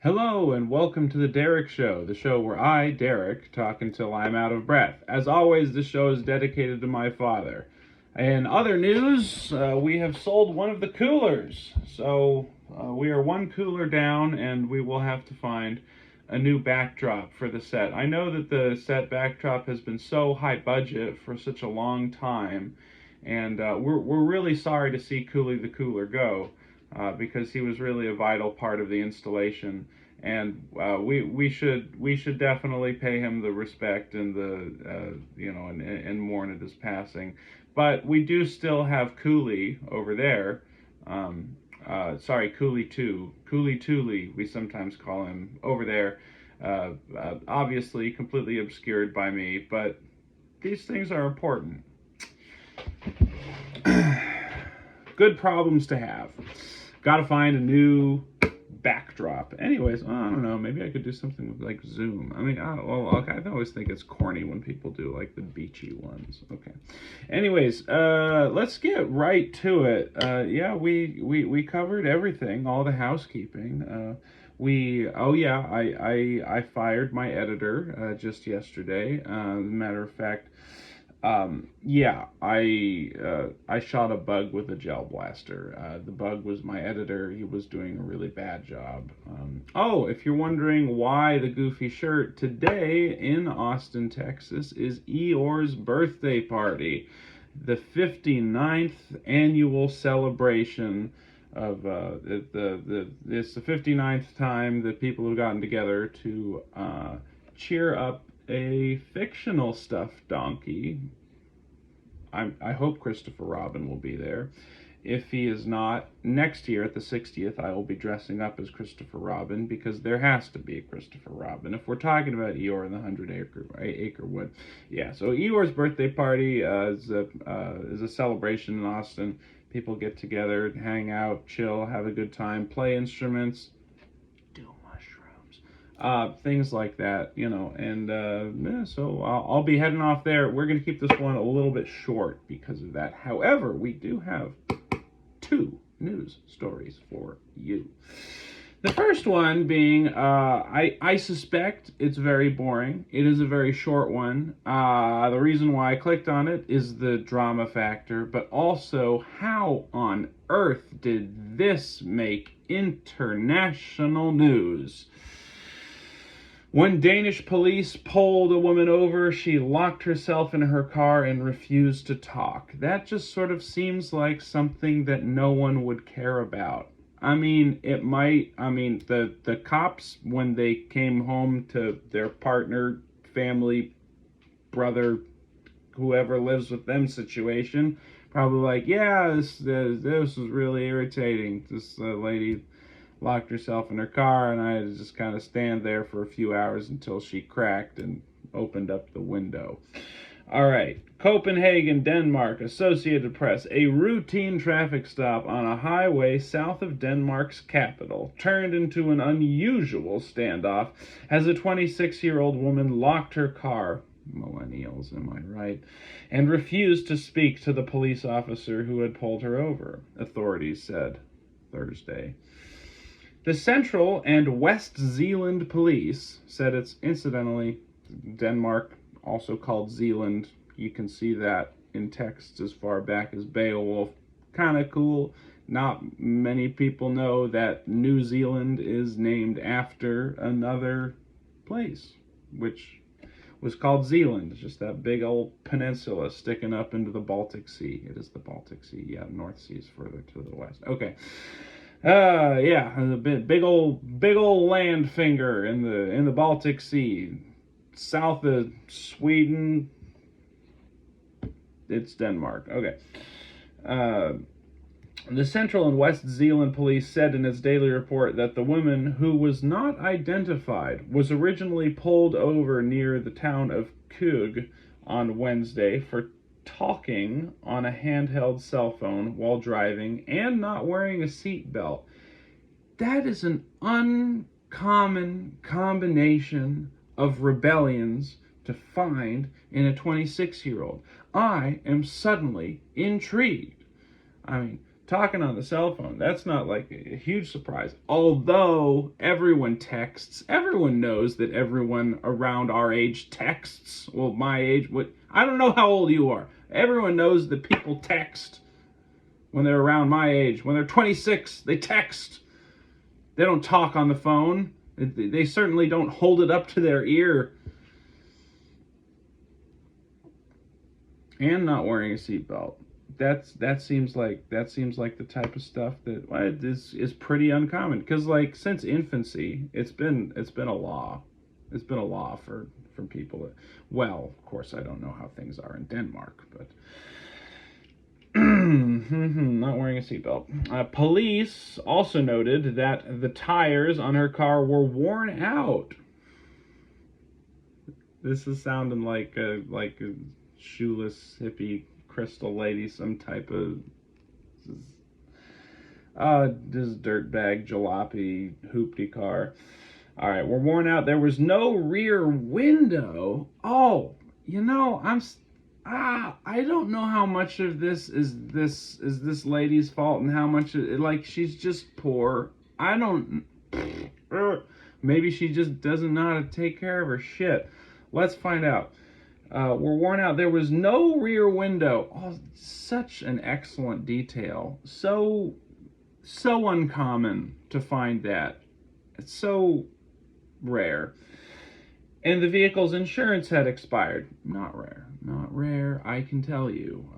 Hello and welcome to the Derek Show, the show where I, Derek, talk until I'm out of breath. As always, this show is dedicated to my father. In other news, we have sold one of the coolers, so we are one cooler down and we will have to find a new backdrop for the set. I know that the set backdrop has been so high budget for such a long time, and we're really sorry to see Cooley the Cooler go. Because he was really a vital part of the installation, and we should definitely pay him the respect and the and mourn at his passing. But we do still have Cooley over there. Cooley 2, Cooley Tooley, we sometimes call him over there. Obviously, completely obscured by me, but these things are important. Good problems to have. Got to find a new backdrop. Anyways, I don't know. Maybe I could do something with like Zoom. I mean, I always think it's corny when people do like the beachy ones. Okay. Anyways, let's get right to it. We covered everything, all the housekeeping. I fired my editor just yesterday. Matter of fact. I shot a bug with a gel blaster. The bug was my editor. He was doing a really bad job. If you're wondering why the goofy shirt, today in Austin, Texas is Eeyore's birthday party. The 59th annual celebration of it's the 59th time that people have gotten together to cheer up a fictional stuffed donkey. I hope Christopher Robin will be there. If he is not, next year at the 60th, I will be dressing up as Christopher Robin, because there has to be a Christopher Robin if we're talking about Eeyore and the 100-acre wood. Yeah, so Eeyore's birthday party is a celebration in Austin. People get together, hang out, chill, have a good time, play instruments, things like that, so I'll be heading off there. We're going to keep this one a little bit short because of that. However, we do have two news stories for you. The first one being, I suspect it's very boring. It is a very short one. The reason why I clicked on it is the drama factor, but also how on earth did this make international news? When Danish police pulled a woman over, she locked herself in her car and refused to talk. That just sort of seems like something that no one would care about. I mean, it might. I mean, the cops, when they came home to their partner, family, brother, whoever lives with them situation, probably like, yeah, this was really irritating. This lady locked herself in her car, and I had to just kind of stand there for a few hours until she cracked and opened up the window. All right, Copenhagen, Denmark, Associated Press. A routine traffic stop on a highway south of Denmark's capital turned into an unusual standoff as a 26-year-old woman locked her car, millennials, am I right, and refused to speak to the police officer who had pulled her over, authorities said Thursday. The Central and West Zealand police said it's, incidentally, Denmark, also called Zealand. You can see that in texts as far back as Beowulf. Kind of cool. Not many people know that New Zealand is named after another place, which was called Zealand. It's just that big old peninsula sticking up into the Baltic Sea. It is the Baltic Sea. Yeah, North Sea is further to the west. Okay. A big old land finger in the Baltic Sea, south of Sweden. It's Denmark. Okay. The Central and West Zealand police said in its daily report that the woman, who was not identified, was originally pulled over near the town of Køge on Wednesday for talking on a handheld cell phone while driving and not wearing a seatbelt. That is an uncommon combination of rebellions to find in a 26-year-old. I am suddenly intrigued. I mean, talking on the cell phone. That's not like a huge surprise. Although everyone texts, everyone knows that everyone around our age texts. Well, my age, I don't know how old you are. Everyone knows that people text when they're around my age. When they're 26, they text. They don't talk on the phone. They certainly don't hold it up to their ear. And not wearing a seatbelt. That seems like the type of stuff that is pretty uncommon, because like since infancy it's been a law. It's been a law for people. Well, of course I don't know how things are in Denmark, but not wearing a seatbelt. Police also noted that the tires on her car were worn out. This is sounding like a shoeless hippie crystal lady, some type of this dirtbag jalopy hoopty car. All right, we're worn out. There was no rear window. Oh, I don't know how much of this is this lady's fault and how much like she's just poor. I don't. Maybe she just doesn't know how to take care of her shit. Let's find out. We're worn out. There was no rear window. Oh, such an excellent detail. So uncommon to find that. It's so rare. And the vehicle's insurance had expired. Not rare. I can tell you.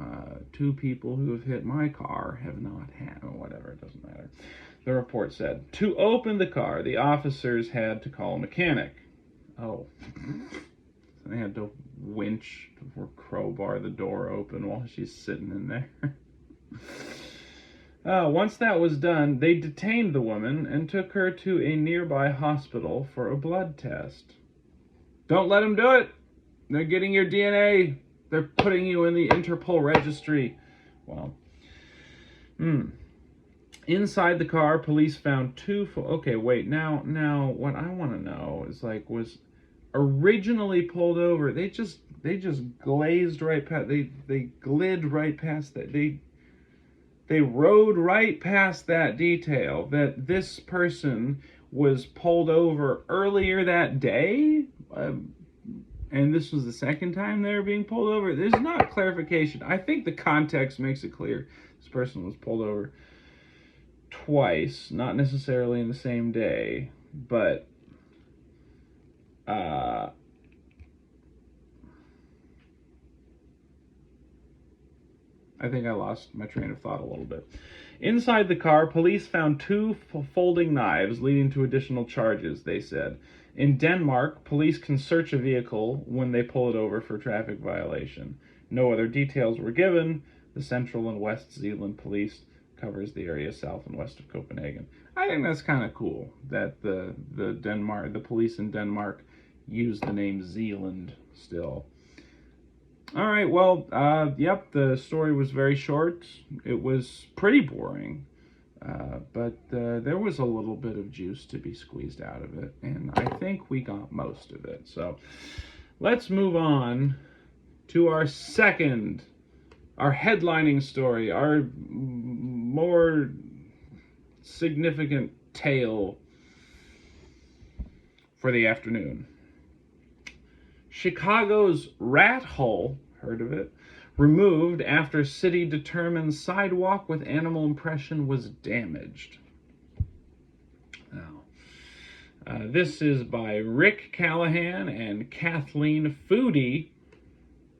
2 people who have hit my car have not had, or whatever, it doesn't matter. The report said, to open the car, the officers had to call a mechanic. Oh. They had to winch or crowbar the door open while she's sitting in there. Once that was done, they detained the woman and took her to a nearby hospital for a blood test. Don't let them do it. They're getting your DNA. They're putting you in the Interpol registry. Well, inside the car, police found 2. Okay, wait. Now, what I want to know is was originally pulled over. They just glazed right past. They glid right past that. They rode right past that detail that this person was pulled over earlier that day, and this was the second time they were being pulled over. There's not clarification. I think the context makes it clear this person was pulled over twice, not necessarily in the same day, but I think I lost my train of thought a little bit. Inside the car, police found 2 folding knives leading to additional charges, they said. In Denmark, police can search a vehicle when they pull it over for traffic violation. No other details were given. The Central and West Zealand Police covers the area south and west of Copenhagen. I think that's kind of cool that the police in Denmark use the name Zealand still. All right, well, yep, the story was very short. It was pretty boring, but there was a little bit of juice to be squeezed out of it, and I think we got most of it. So let's move on to our headlining story, our more significant tale for the afternoon. Chicago's rat hole, heard of it, removed after city determined sidewalk with animal impression was damaged. Now, this is by Rick Callahan and Kathleen Foody.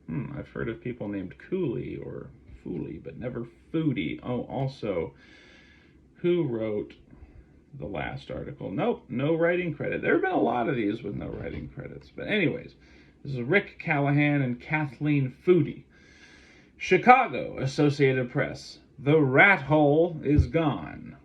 I've heard of people named Cooley or Fooley, but never Foody. Oh, also, who wrote the last article? Nope, no writing credit. There have been a lot of these with no writing credits. But anyways, this is Rick Callahan and Kathleen Foody. Chicago, Associated Press. The rat hole is gone.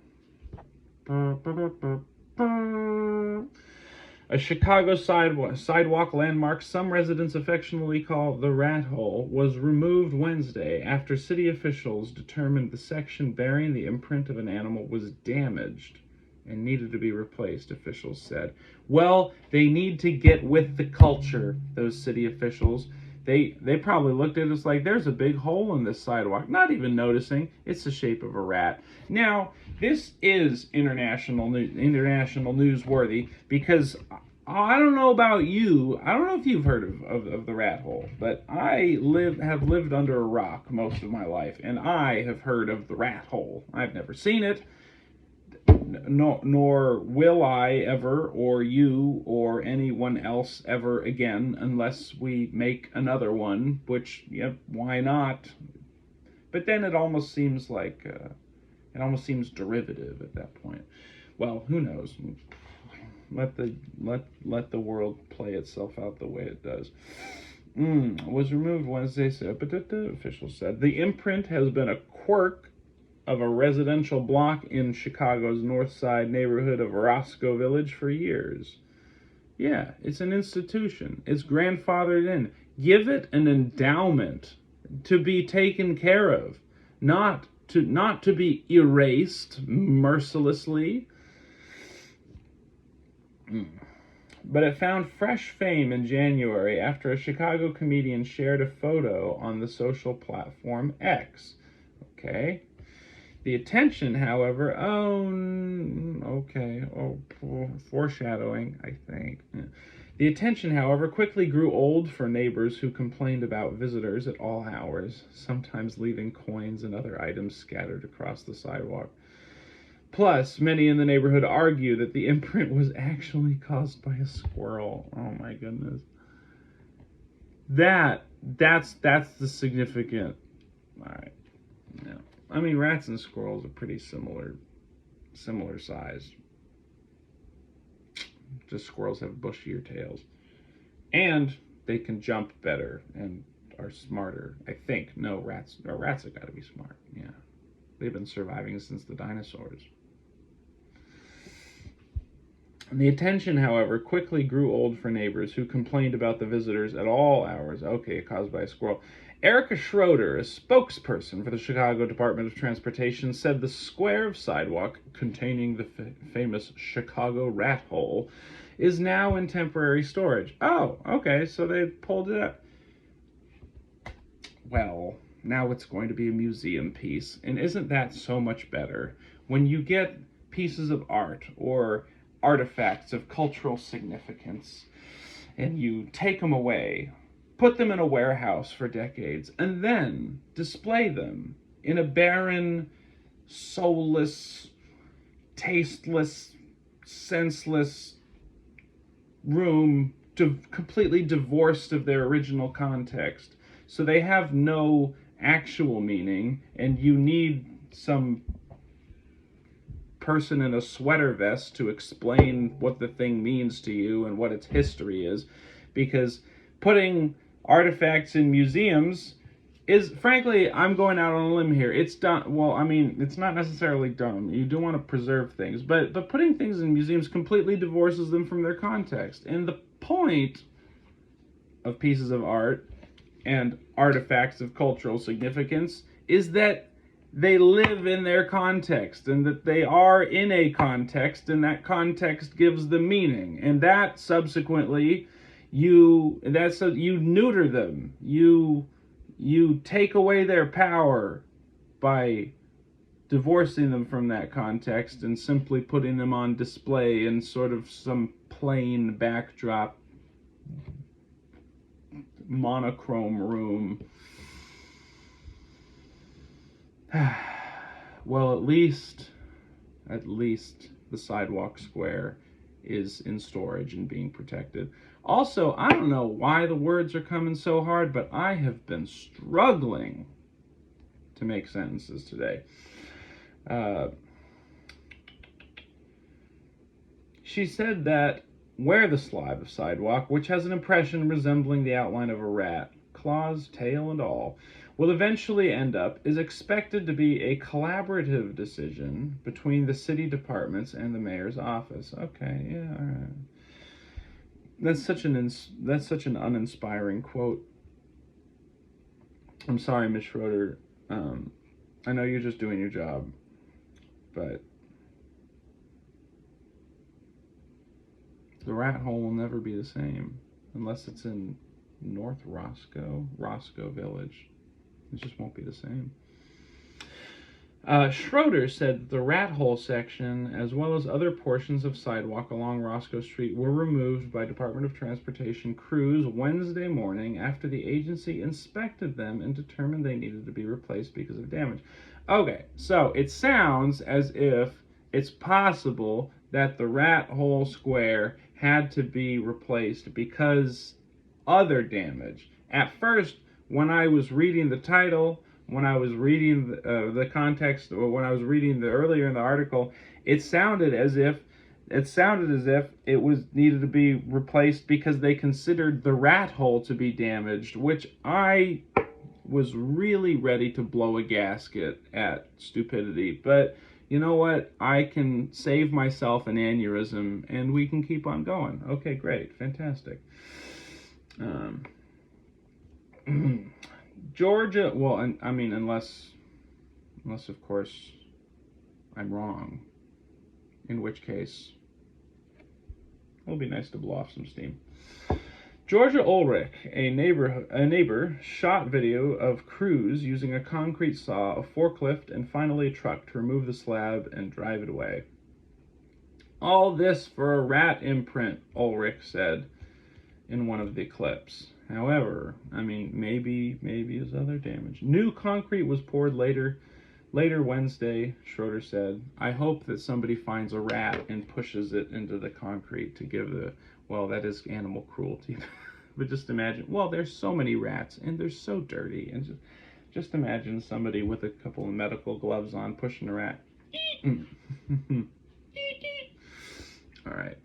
A Chicago sidewalk landmark some residents affectionately call the rat hole was removed Wednesday after city officials determined the section bearing the imprint of an animal was damaged and needed to be replaced, officials said. Well, they need to get with the culture, those city officials. They probably looked at us like there's a big hole in this sidewalk, not even noticing it's the shape of a rat. Now, this is international newsworthy because I don't know about you. I don't know if you've heard of the rat hole, but I have lived under a rock most of my life, and I have heard of the rat hole. I've never seen it. No, nor will I ever, or you, or anyone else ever again, unless we make another one, which, yep, why not? But then it almost seems like, it almost seems derivative at that point. Well, who knows? Let the world play itself out the way it does. Was removed Wednesday, but the official said. The imprint has been a quirk of a residential block in Chicago's North Side neighborhood of Roscoe Village for years. Yeah, it's an institution. It's grandfathered in. Give it an endowment to be taken care of, not to be erased mercilessly. But it found fresh fame in January after a Chicago comedian shared a photo on the social platform X. Okay. The attention, however, foreshadowing, I think. The attention, however, quickly grew old for neighbors who complained about visitors at all hours, sometimes leaving coins and other items scattered across the sidewalk. Plus, many in the neighborhood argue that the imprint was actually caused by a squirrel. Oh my goodness. That's the significant. All right. Yeah. I mean, rats and squirrels are pretty similar size. Just squirrels have bushier tails. And they can jump better and are smarter, I think. No, rats have got to be smart. Yeah. They've been surviving since the dinosaurs. The attention, however, quickly grew old for neighbors who complained about the visitors at all hours. Okay, caused by a squirrel. Erica Schroeder, a spokesperson for the Chicago Department of Transportation, said the square of sidewalk containing the famous Chicago rat hole is now in temporary storage. Oh, okay, so they pulled it up. Well, now it's going to be a museum piece. And isn't that so much better? When you get pieces of art or artifacts of cultural significance and you take them away, put them in a warehouse for decades, and then display them in a barren, soulless, tasteless, senseless room completely divorced of their original context. So they have no actual meaning, and you need some person in a sweater vest to explain what the thing means to you and what its history is, because putting artifacts in museums is, frankly, I'm going out on a limb here. It's done. Well, I mean, it's not necessarily dumb. You do want to preserve things, but putting things in museums completely divorces them from their context. And the point of pieces of art and artifacts of cultural significance is that they live in their context, and that they are in a context, and that context gives them meaning, and that subsequently you neuter them. You take away their power by divorcing them from that context and simply putting them on display in sort of some plain backdrop monochrome room. Well, at least the sidewalk square is in storage and being protected. Also, I don't know why the words are coming so hard, but I have been struggling to make sentences today. She said that where the slab of sidewalk, which has an impression resembling the outline of a rat, claws, tail, and all, will eventually end up, is expected to be a collaborative decision between the city departments and the mayor's office. Okay, yeah, all right. That's such an uninspiring quote. I'm sorry, Ms. Schroeder. I know you're just doing your job, but the rat hole will never be the same unless it's in North Roscoe Village. It just won't be the same. Schroeder said that the rat hole section, as well as other portions of sidewalk along Roscoe Street, were removed by Department of Transportation crews Wednesday morning after the agency inspected them and determined they needed to be replaced because of damage. Okay, so it sounds as if it's possible that the rat hole square had to be replaced because other damage. At first, when I was reading the title, when I was reading the context, or when I was reading the earlier in the article, it sounded as if it was needed to be replaced because they considered the rat hole to be damaged, which I was really ready to blow a gasket at stupidity. But you know what? I can save myself an aneurysm, and we can keep on going. Okay, great, fantastic. Georgia, well, I mean, unless of course I'm wrong, in which case it'll be nice to blow off some steam. Georgia Ulrich, a neighbor, shot video of crews using a concrete saw, a forklift, and finally a truck to remove the slab and drive it away. All this for a rat imprint, Ulrich said in one of the clips. However, I mean, maybe there's other damage. New concrete was poured later Wednesday, Schroeder said. I hope that somebody finds a rat and pushes it into the concrete to give well, that is animal cruelty. But just imagine, well, there's so many rats and they're so dirty. And just imagine somebody with a couple of medical gloves on pushing a rat. All right.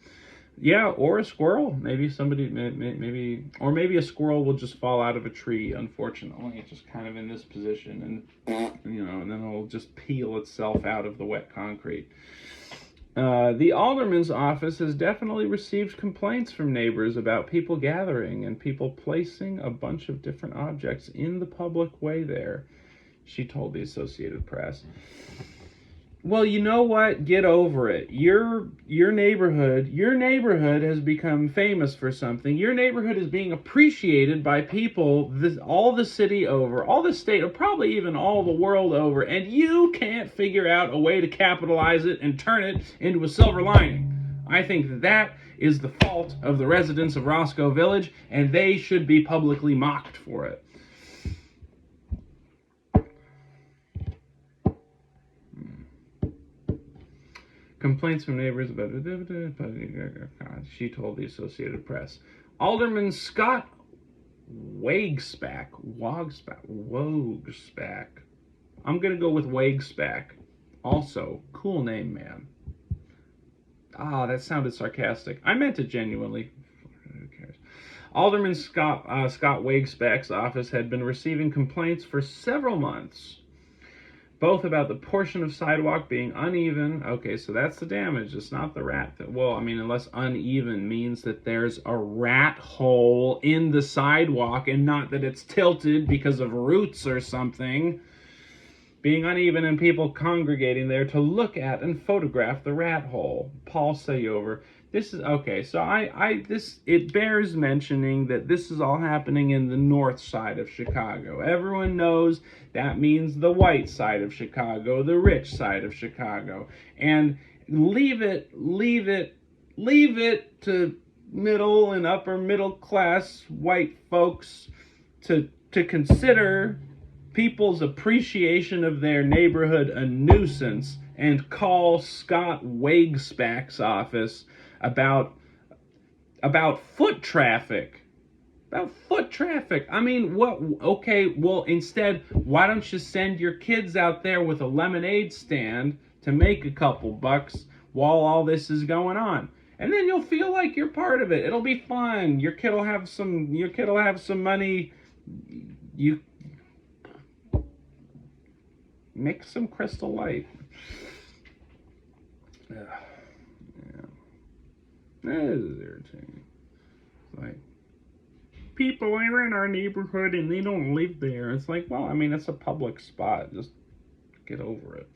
Yeah, or a squirrel. Maybe maybe a squirrel will just fall out of a tree, unfortunately. It's just kind of in this position, and and then it'll just peel itself out of the wet concrete. The alderman's office has definitely received complaints from neighbors about people gathering and people placing a bunch of different objects in the public way there, she told the Associated Press. Well, you know what? Get over it. Your neighborhood has become famous for something. Your neighborhood is being appreciated by people all the city over, all the state, or probably even all the world over, and you can't figure out a way to capitalize it and turn it into a silver lining. I think that is the fault of the residents of Roscoe Village, and they should be publicly mocked for it. Complaints from neighbors about she told the Associated Press. Alderman Scott Wagsback. I'm going to go with Wagsback. Also, cool name, man. That sounded sarcastic. I meant it genuinely. Who cares? Alderman Scott Wagsback's office had been receiving complaints for several months, both about the portion of sidewalk being uneven. Okay, so that's the damage. It's not the rat. Well, I mean, unless uneven means that there's a rat hole in the sidewalk and not that it's tilted because of roots or something. Being uneven and people congregating there to look at and photograph the rat hole. Paul Sayover. This is, okay, so it bears mentioning that this is all happening in the north side of Chicago. Everyone knows that means the white side of Chicago, the rich side of Chicago. And leave it to middle and upper middle class white folks to consider people's appreciation of their neighborhood a nuisance and call Scott Wagsback's office about foot traffic. I mean, what? Okay, well, instead, why don't you send your kids out there with a lemonade stand to make a couple bucks while all this is going on? And then you'll feel like you're part of it. It'll be fun. Your kid will have some money. You make some Crystal Light. Yeah. That is irritating. It's like, people are in our neighborhood and they don't live there. It's like, well, I mean, it's a public spot. Just get over it.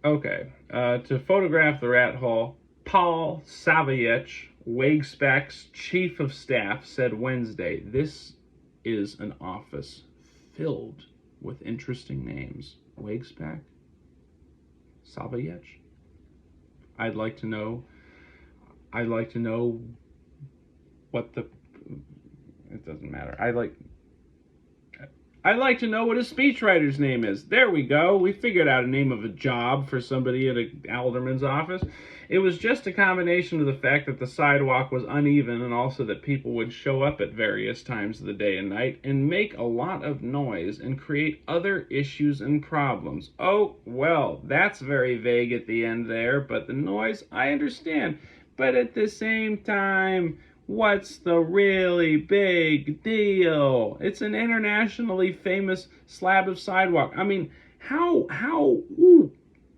Okay. To photograph the rat hole, Paul Saviich Wagspac's chief of staff said Wednesday, "This is an office filled with interesting names." Wagspac? Sabayech? I'd like to know what the... It doesn't matter. I'd like to know what his speechwriter's name is. There we go. We figured out a name of a job for somebody at an alderman's office. It was just a combination of the fact that the sidewalk was uneven and also that people would show up at various times of the day and night and make a lot of noise and create other issues and problems. Oh, well, that's very vague at the end there, but the noise, I understand. But at the same time, what's the really big deal? It's an internationally famous slab of sidewalk. I mean,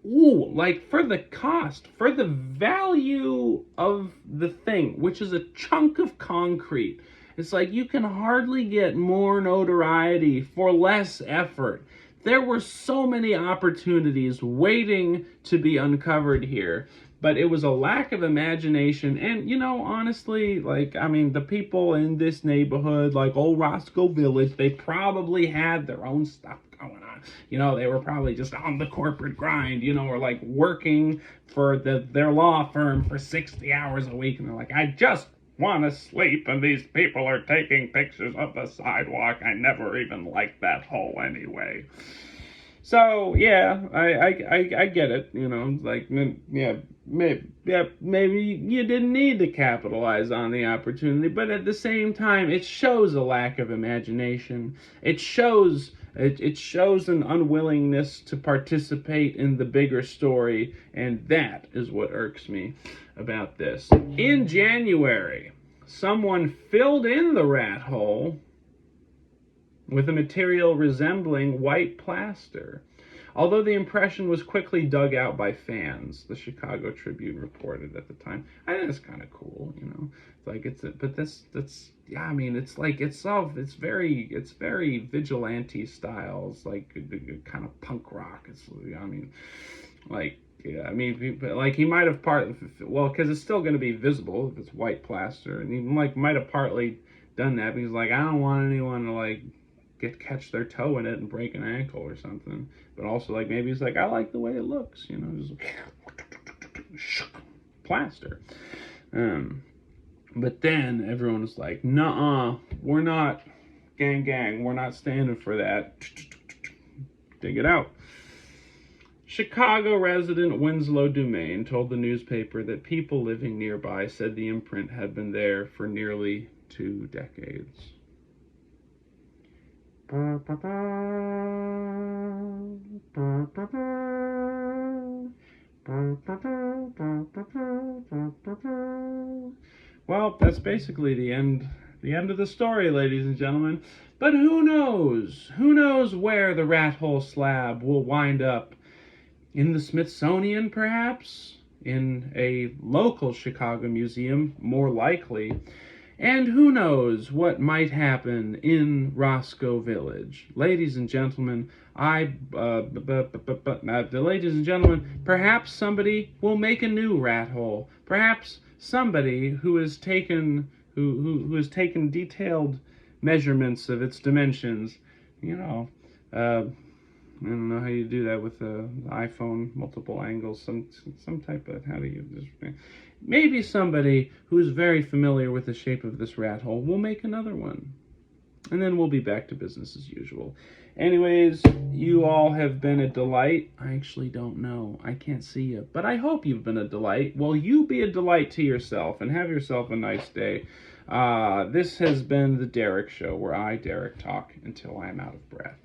like for the cost, for the value of the thing, which is a chunk of concrete, it's like you can hardly get more notoriety for less effort. There were so many opportunities waiting to be uncovered here. But it was a lack of imagination. And, honestly, the people in this neighborhood, like old Roscoe Village, they probably had their own stuff going on. They were probably just on the corporate grind, or like working for their law firm for 60 hours a week. And they're like, I just want to sleep. And these people are taking pictures of the sidewalk. I never even liked that hole anyway. So, yeah, I get it, maybe you didn't need to capitalize on the opportunity, but at the same time, it shows a lack of imagination. It shows an unwillingness to participate in the bigger story, and that is what irks me about this. In January, someone filled in the rat hole with a material resembling white plaster, although the impression was quickly dug out by fans, the Chicago Tribune reported at the time. I think that's kind of cool, it's very vigilante style. It's like kind of punk rock. He might have because it's still going to be visible if it's white plaster, and he might have partly done that because I don't want anyone to catch their toe in it and break an ankle or something. But also maybe it's I like the way it looks, just plaster. But then everyone was like, nuh-uh, we're not, gang, we're not standing for that. Dig it out. Chicago resident Winslow Dumaine told the newspaper that people living nearby said the imprint had been there for nearly 2 decades. Well, that's basically the end of the story, ladies and gentlemen. But who knows? Who knows where the rat hole slab will wind up? In the Smithsonian, perhaps? In a local Chicago museum, more likely. And who knows what might happen in Roscoe Village. Ladies and gentlemen, perhaps somebody will make a new rat hole. Perhaps somebody who has taken detailed measurements of its dimensions. I don't know how you do that with the iPhone, multiple angles, some type of, how do you, maybe somebody who's very familiar with the shape of this rat hole will make another one. And then we'll be back to business as usual. Anyways, you all have been a delight. I actually don't know. I can't see you. But I hope you've been a delight. Well, you be a delight to yourself and have yourself a nice day. This has been The Derek Show, where I, Derek, talk until I am out of breath.